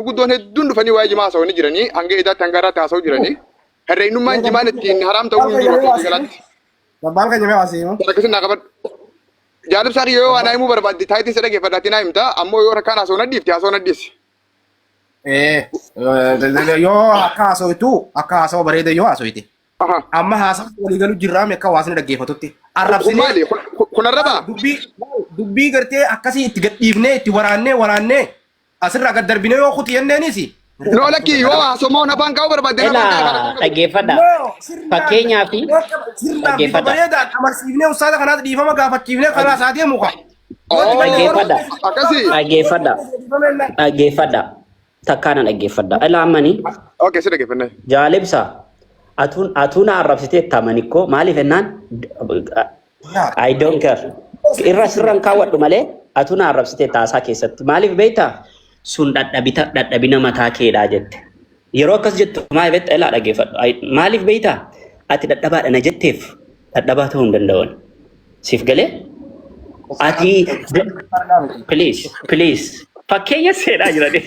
guddoon hedduun dhufanii waa'ee jimaa haasawanii jiranii hanga idaatti hanga irratti haasawuu jiranii herreennummaan jimaan ittiin haraam ta'uu hin jiru galatti. Babbaan kan jamee waasiimu. Akkasiin naa qabadhu. Jaalibsaa yoo waan himuu barbaadde taayitii isa dhaggeeffadhaatti naa himta ammoo yoo rakkaan haasawuu nadhiifti haasawuu nadhiisi. Yoo akka haasawuu bareeda yoo haasawite. Amma haasawuu waliigalu jirraame akka hawaasni dhaggeeffatutti. Arrabsinee. Kun arrabaa? Dubbii gartee akkasii itti gadhiifnee itti waraannee asirraa gad darbinee yoo kuti jenneenis. No lakki yoo haasawuu nafaan kaa'uu barbaadde. Dhaggeeffadha. Fakkeenyaa fi dhaggeeffadha. Bareedaan amarsiifnee ustaata kanaas dhiifama gaafachiifnee karaa isaatii muka. Dhaggeeffadha. Dhaggeeffadha. Takkaana dhaggeeffadha. Ilaamanii. Okay, si dhaggeeffannee. Jaalibsa. Atuuna arrabsitee taamanikoo maaliif ennaan? I don't care. Irra sirran kaawwadhu malee atuuna arrabsitee taasaa keessatti maaliif beektaa? Sun dadhabina mataa keedhaa jette. Yeroo akkas jettu maal beektaa ilaa dhaggeeffadhu. Maaliif beektaa? Ati dadhabaadha na jetteef dadhabaa ta'uu hin danda'an. Siif galee? Ati please fakkeenya seedhaa jirani.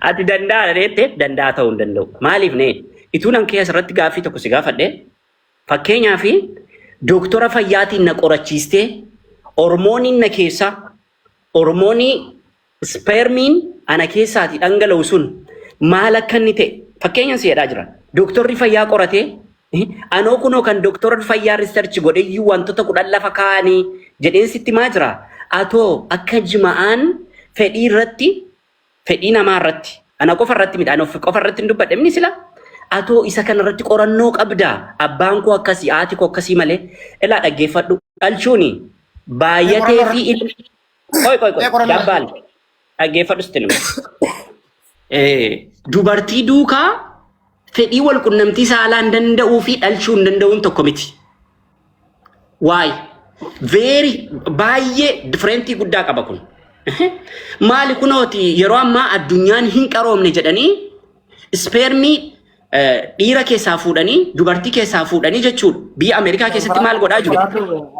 Ati danda'a jetteef danda'a ta'uu hin danda'u. Maaliif nee? Ituun an keessa irratti gaaffii tokko si gaafadhe. Fakkeenyaa fi dooktora fayyaatiin na qorachiistee hormooniin na keessa hormoonii spermiin ana keessaati dhangala'u sun maal akka inni ta'e fakkeenyaan si'edhaa jira. Dooktorri fayyaa qoratee anoo kunoo kan dooktorri fayyaa riisarchi godheyyuu wantoota 10 lafa kaa'anii jedheen sitti maa jira. Atoo akka jima'aan fedhii namaa irratti ana qofa irratti midhaan of qofa irratti hin dubbadhe inni sila. Atoo isa kana irratti qorannoo qabdaa abbaan koo akkasii haati koo akkasii malee ilaa dhaggeeffadhu dhalchuuni. Baay'atee fi dabbaal dhaggeeffadhu sitti nima. Dubartii duukaa fedhii wal qunnamtii saalaan danda'uu fi dhalchuu hin danda'uun tokko miti. Waay baay'ee differentii guddaa qaba kun. Maali kunooti yeroo ammaa addunyaan hin qaroomne jedhanii spermii dhiira keessaa fuudhanii dubartii keessaa fuudhanii jechuudha. Biyya Ameerikaa keessatti maal godhaa jiru?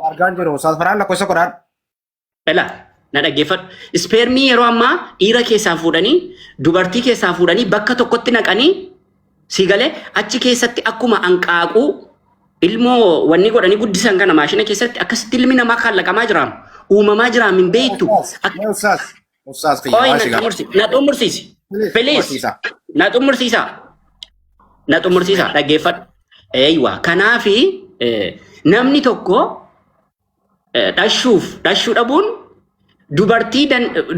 Argaan jiru. Safaraan lakkoofsa godhaan. Ela na dhaggeeffadhu. Spermii yeroo ammaa dhiira keessaa fuudhanii dubartii keessaa fuudhanii bakka tokkotti naqanii si galee achi keessatti akkuma hanqaaquu ilmoo wanni godhanii guddisan kana maashina keessatti akkasitti ilmi namaa kallaqamaa jiraam. Uumamaa jiraam hin beektu. Ustaas na xumursiisi. Please na xumursiisa. Na xumursiisa dhaggeeffadhu. Eeywa kanaafi namni tokko dhashuu dhabuun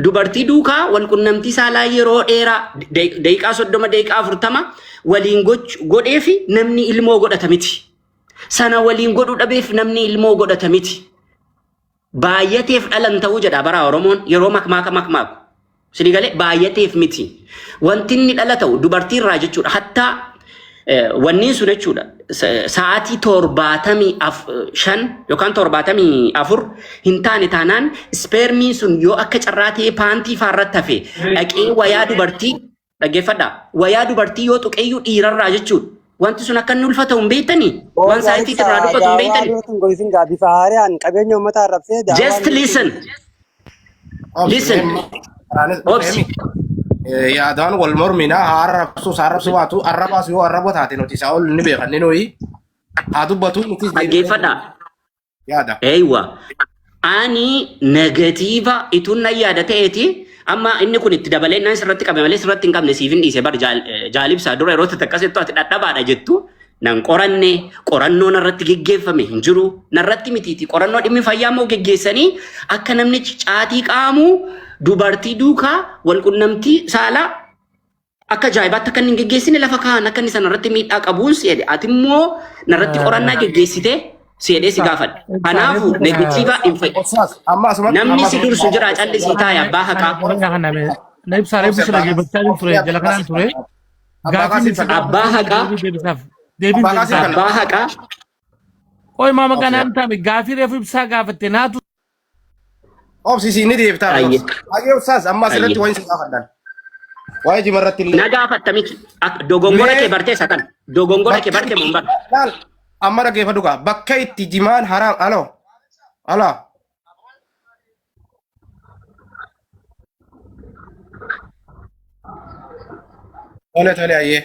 dubartii duukaa wal qunnamtii saalaa yeroo dheeraa daqiiqaa 30 daqiiqaa 40 waliin godhee fi namni ilmoo godhata miti. Sana waliin godhuu dhabeef namni ilmoo godhata miti. Baay'ateef dhalan ta'uu jedha bara Oromoon yeroo makmaaku. Sini galee baay'ateef miti. Wanti inni dhala ta'u dubartii irraa jechuudha. Hattaa wanni sun jechuudha. Sa'aatii 75 yookaan 74 hin taane taanaan spermiin sun yoo akka carraa ta'ee paantii faarratti hafe dhaqee wayaa dubartii dhaggeeffadha. Wayaa dubartii yoo tuqeeyyuu dhiirarraa jechuudha. Wanti sun akka inni ulfatu hin beektanii? Waan saayitii irraa dubbatu hin beektanii? Just listen. Obsi. Yaadaan wal mormina arrabsu baatu arrabaas yoo arraba taate nuti isaa ol ni beekanne nuyi haa dubbatu nuti dhaggeeffadha. Yaada. Eeywa. Ani negatiiva ituun na yaada ta'eeti amma inni kun itti dabalee naan sirratti qabe malee sirratti hin qabne siif hin dhiise bar jaalibsaa dura yeroo takkasittu ati dhadhabaadha jettu nan qoranne qorannoo narratti geggeeffame hin jiru narratti mitiiti qorannoo dhimmi fayyaa moo geggeessanii akka namni caatii qaamu dubartii duukaa wal qunnamtii saalaa akka ajaa'ibaatti akka inni hin geggeessine lafa kaan akka inni sanarratti miidhaa qabuun seede ati immoo narratti qorannaa geggeessite seedee si gaafadha. Kanaafuu negatiivaa hin fayyadu. Namni si dursu jira callisii taa'e abbaa haqaa. Abbaa haqaa. Abbaa haqaa. Oi mama kanaan taa'e gaafii reefu ibsaa gaafatte naatu. Obsisi ni deebtaa. Agee ustaas amma asirratti waan isin gaafadhan. Waa'ee jimarratti illee. Na gaafatta miti. Dogongora kee bartee isa kan. Dogongora kee bartee mun bar. Amma dhaggeeffadhu kaa bakka itti jimaan haraam aloo. tole ayyee.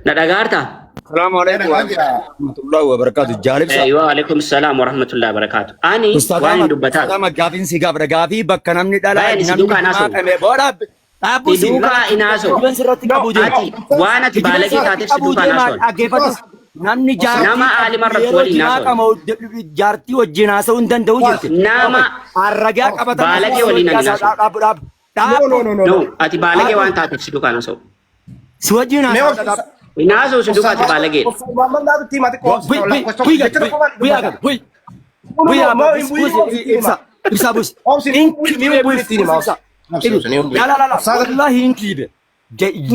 Nadagaarta. السلام عليكم ورحمة الله وبركاته. جالب سا. Wa alaikum salam wa rahmatullahi wa barakatuh. Ani waan dubbataa. Ustadama gaafin si gaafra gaafii bakka namni dhala Bayan si duukaa naasoo. Dhaabu Si duukaa inaasoo. Ati waan ati baalagee taateef si duukaa naasoo. Namni jaartii Nama aalimarratti waliin naasoo. jaartii wajjin haasa'uu hin danda'u jirti. Nama Arragaa qabatan baalagee waliin ani naasoo. No, ati baalagee waan taateef si duukaa naasoo. Si wajjin haasa'uu. Inaasoo si duukaa ati baalagee. والله ينكيبه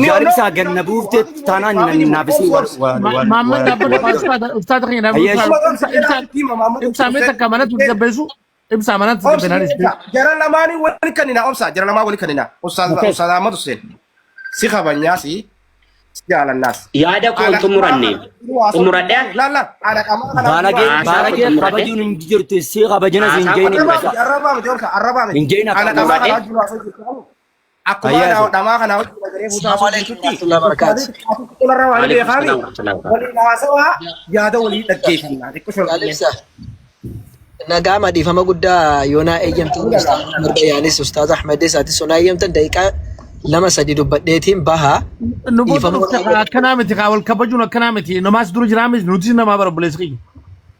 جارب سا جنبوه تانا نافسي محمد دبر استاذ خينا ابسا متى كمان تدبسوا ابسا مانات تدبناريس Jara lamaanii wali kanina obsa jara lamaa wali kanina Ustaz Ahmad Hussein si qabanyaasi si jaalannaas Yaada koo xumuradhee laala ana qamaa kana بالك خبجون انجرت سي خبجنا زنجين arraba mi jorka arraba mi Injeen ana akka qamaa kana muraadhe. jiru akkuma dhamaa kana hojii garee fuutaa Ularra waan beekami wali haasawa yaada walii dhaggeeffannaa xiqqoo shorqee Nagama dhiifama guddaa yoonaa eeyyamtu Mardayaanis Ustaaz Ahmedis ati sun eeyyamtan daqiiqaa 2-3 dubbadheetiin baha كنامتي قاول كبجون كنامتي نماس دور جرامز نوتي نما برب لسقي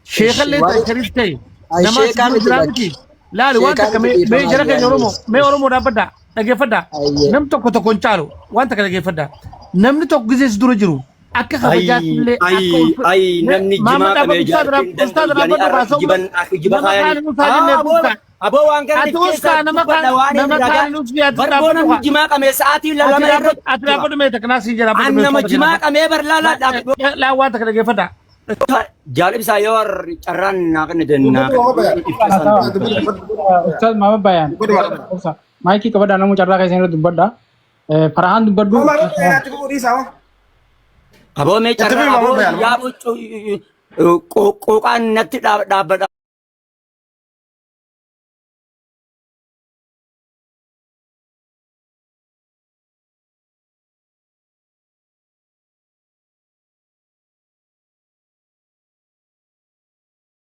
شيخ اللي شريفتي نماس دور جرامتي لا وانت كمي جرك يرومو مي يرومو دابدا دغفدا نم توكو تكونچالو وانت كدغفدا نم توك غزيس دور جرو akka kabajaa illee ay namni jimaa qabee jaartiin ustaad rabbatu raasoo jiba kaayanii aboo waan kana keessa nama kaan nuti biyaa barboo namni jimaa qabee sa'aatii lama irratti ati rabbatu mee taknaa si jira an nama jimaa qabee barlaala laa waan takka dhaggeeffadha jaalib isaa yoo carraan naa kan dennaa Ustaz Muhammad Bayan. Maiki kepada namu carra kayak sini dubbadda. Farahan dubbaddu. aboo mee carraa aboo yaa qoqaan natti dhaabbadha